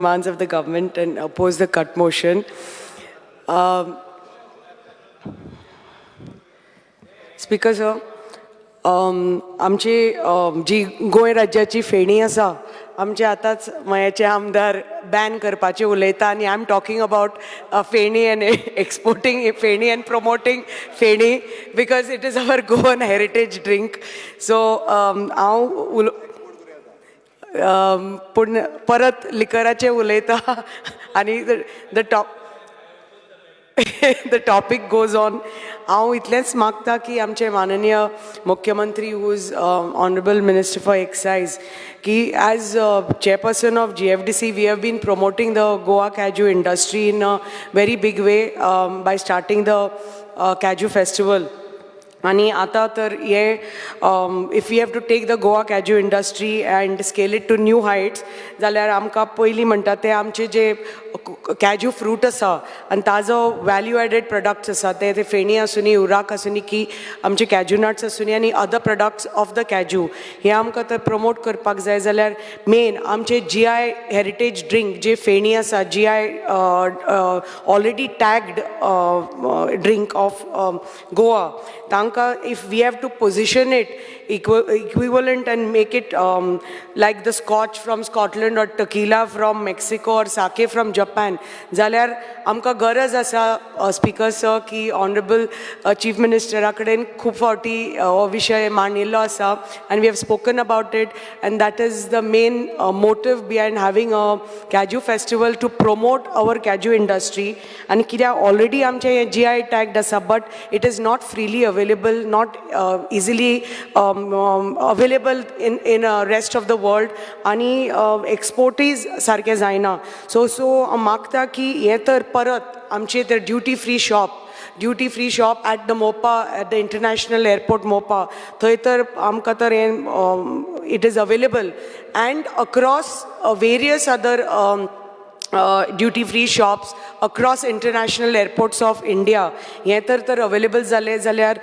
demands of the government and oppose the cut motion. Speaker sir, आमची जी गोंय राज्याची फेणी आसा आमचे आतांच मयाचे आमदार बॅन करपाचे उलयता आनी I am talking about feni and exporting feni and promoting feni because it is our Goan heritage drink so हांव पूण परत लिकराचे उलयता आनी द टॉपिक गोज ऑन. हांव इतलेंच मागता की आमचे माननीय मुख्यमंत्री who is honourable minister for excise की as chairperson of GFDC we have been promoting the Goa Kaju industry in a very big way by starting the Kaju festival. आणि आता तर हे if you have to take the Goa cashew industry and scale it to new heights जाल्यार आमकां पयलीं म्हणटा ते आमचे जे कॅज्यू फ्रूट आसा आनी ताजो वॅल्यू एडेड प्रोडक्ट्स आसा ते फेणी आसूनी उराक आसूनी की आमचे कॅज्यू नट्स आसूनी आनी other products of the cashew हे आमकां तर प्रमोट करपाक जाय जाल्यार मेन आमचे GI हेरिटेज ड्रिंक जे फेणी आसा GI already tagged drink of Goa तांकां if we have to position it equivalent and make it like the scotch from Scotland or tequila from Mexico or sake from Japan जाल्यार आमकां गरज आसा speaker sir की honourable chief मिनिस्टरा कडेन खूब फावटी हो विशय मांडिल्लो आसा and we have spoken about it and that is the main motive behind having a Kaju festival to promote our Kaju industry and कित्याक already आमचे GI tagged आसा but it is not freely available, not easily available in rest of the world आणि exportees सारखे जायना so मागता की हे तर परत आमचे तर duty free shop at the MOPA at the international airport MOPA थंय तर आमकां तर it is available and across various other duty free shops across international airports of India हे तर available जाले जाल्यार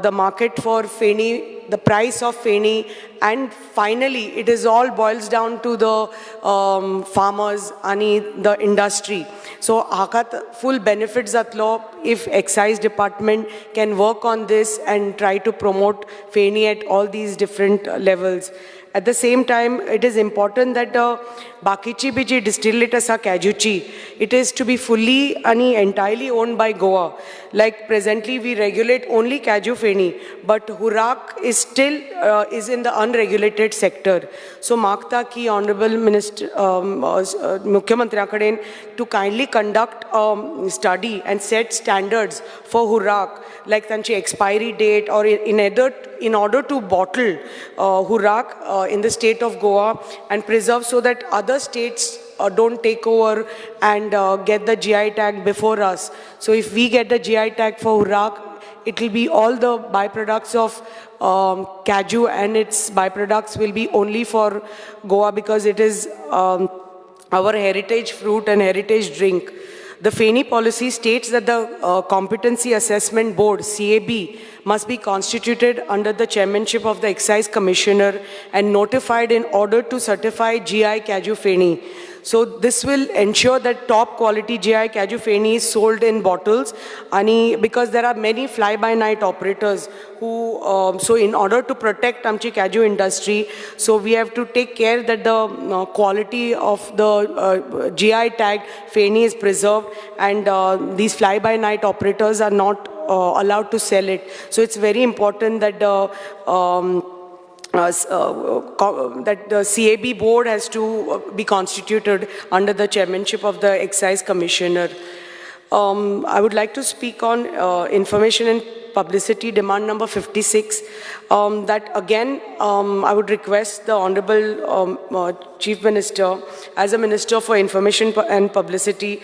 the market for feni, the price of feni and finally it is all boils down to the farmers and the industry. So हाका full benefit जातलो if excise department can work on this and try to promote feni at all these different levels. At the same time, it is important that bakichi biji distillate asa Kajuchi, it is to be fully and entirely owned by Goa. Like presently, we regulate only Kaju Feni, but Hurak is still is in the unregulated sector. So, Makta ki Honorable Minister Mukhyamantri Akaden to kindly conduct a study and set standards for Hurak, like tanchi expiry date or in order to bottle Hurak in the state of Goa and preserve so that other states don't take over and get the GI tag before us. So if we get the GI tag for Hurak, it will be all the byproducts of Kaju and its byproducts will be only for Goa because it is our heritage fruit and heritage drink. The FENI policy states that the Competency Assessment Board, CAB, must be constituted under the chairmanship of the Excise Commissioner and notified in order to certify GI Kaju Feni. So this will ensure that top quality GI Kaju Feni is sold in bottles because there are many fly-by-night operators who, so in order to protect Amchi Kaju industry, so we have to take care that the quality of the GI tag Feni is preserved and these fly-by-night operators are not allowed to sell it. So it's very important that that the CAB board has to be constituted under the chairmanship of the Excise Commissioner. I would like to speak on information and publicity demand number 56. That again, I would request the Honorable Chief Minister, as a Minister for Information and Publicity,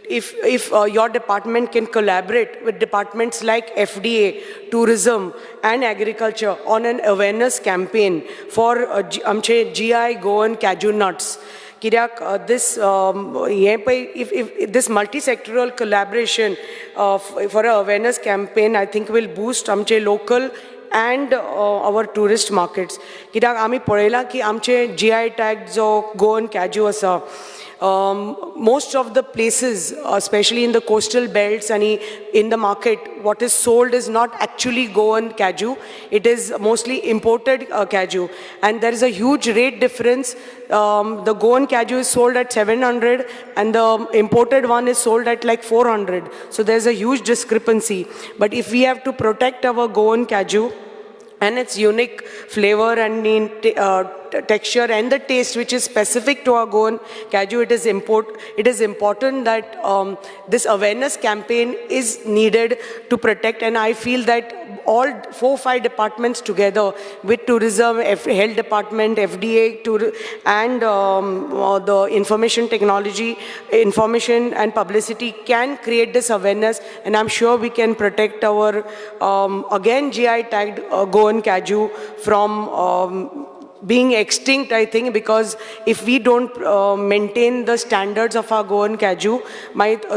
if your department can collaborate with departments like FDA, tourism and agriculture on an awareness campaign for GI Goan Kaju nuts. Kirak, this if this multi-sectoral collaboration for an awareness campaign, I think will boost amche local and our tourist markets. कित्याक आमी पळयलां की आमचे GI tag जो Goan cashew आसा most of the places, especially in the coastal belts and in the market, what is sold is not actually Goan Kaju. It is mostly imported Kaju. And there is a huge rate difference. The Goan Kaju is sold at 700 and the imported one is sold at like 400. So there's a huge discrepancy. But if we have to protect our Goan Kaju, and its unique flavor and texture and the taste which is specific to our Goan Kaju, it is important that this awareness campaign is needed to protect, and I feel that all 4-5 departments together with tourism, health department, FDA and the information technology, information and publicity can create this awareness, and I'm sure we can protect our again GI tagged Goan Kaju from being extinct, I think, because if we don't maintain the standards of our Goan Kaju,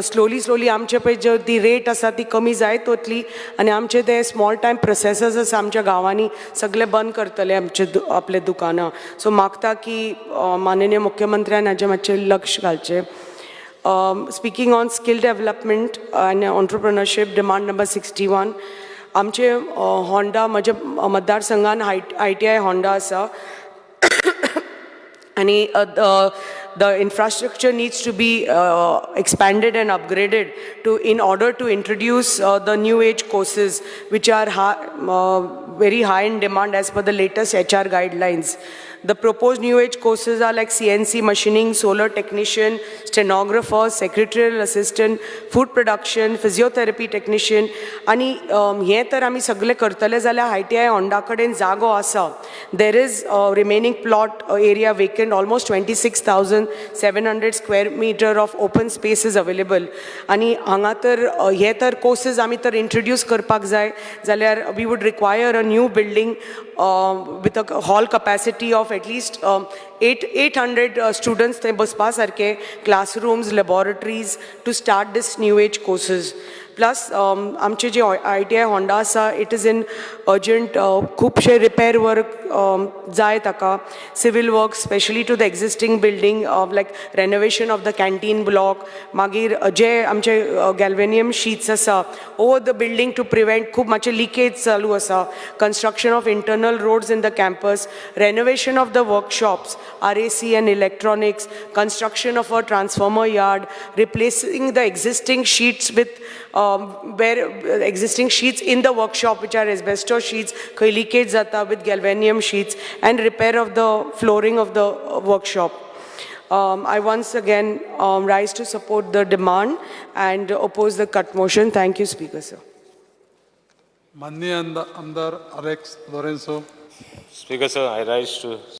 slowly आमचे पळय जर ती rate आसा ती कमी जायत वतली आनी आमचे ते स्मॉल टायम प्रोसेसर्स आसा आमच्या गांवांनी सगळे बंद करतले आपले दुकानां. सो मागता की माननीय मुख्यमंत्र्यान हाजें मातशें लक्ष घालचें. Speaking on skill development and entrepreneurship, demand number 61. आमचे होंडा म्हज्या मतदारसंघान ITI होंडा आसा आणि the infrastructure needs to be expanded and upgraded in order to introduce the new age courses which are very high in demand as per the latest HR guidelines. The proposed new age courses are like CNC machining, solar technician, stenographer, secretarial assistant, food production, physiotherapy technician. आणि हे तर आमी सगळे करतले जाल्यार ITI Honda कडेन जागो आसा. There is remaining plot area vacant, almost 26,700 square meter of open space is available. आणि हांगा तर हे तर courses आमी तर introduce करपाक जाय जाल्यार we would require a new building with a hall capacity of at least 800 students they Baspa सारके, classrooms, laboratories to start this new age courses. Plus आमचे जे ITI होंडा आसा, it is in urgent खुबशे repair work जाय ताका, civil work especially to the existing building like renovation of the canteen block, मागीर जे आमचे galvanium sheets आसा over the building to prevent खूब मातशे leakage चालू आसा, construction of internal roads in the campus, renovation of the workshops, RAC and electronics, construction of a transformer yard, replacing the existing sheets with existing sheets in the workshop which are asbestos sheets, khoi leakage jata with galvanium sheets, and repair of the flooring of the workshop. I once again rise to support the demand and oppose the cut motion. Thank you, Speaker, sir. Manya Amdar Alex Lorenzo. Speaker, sir, I rise to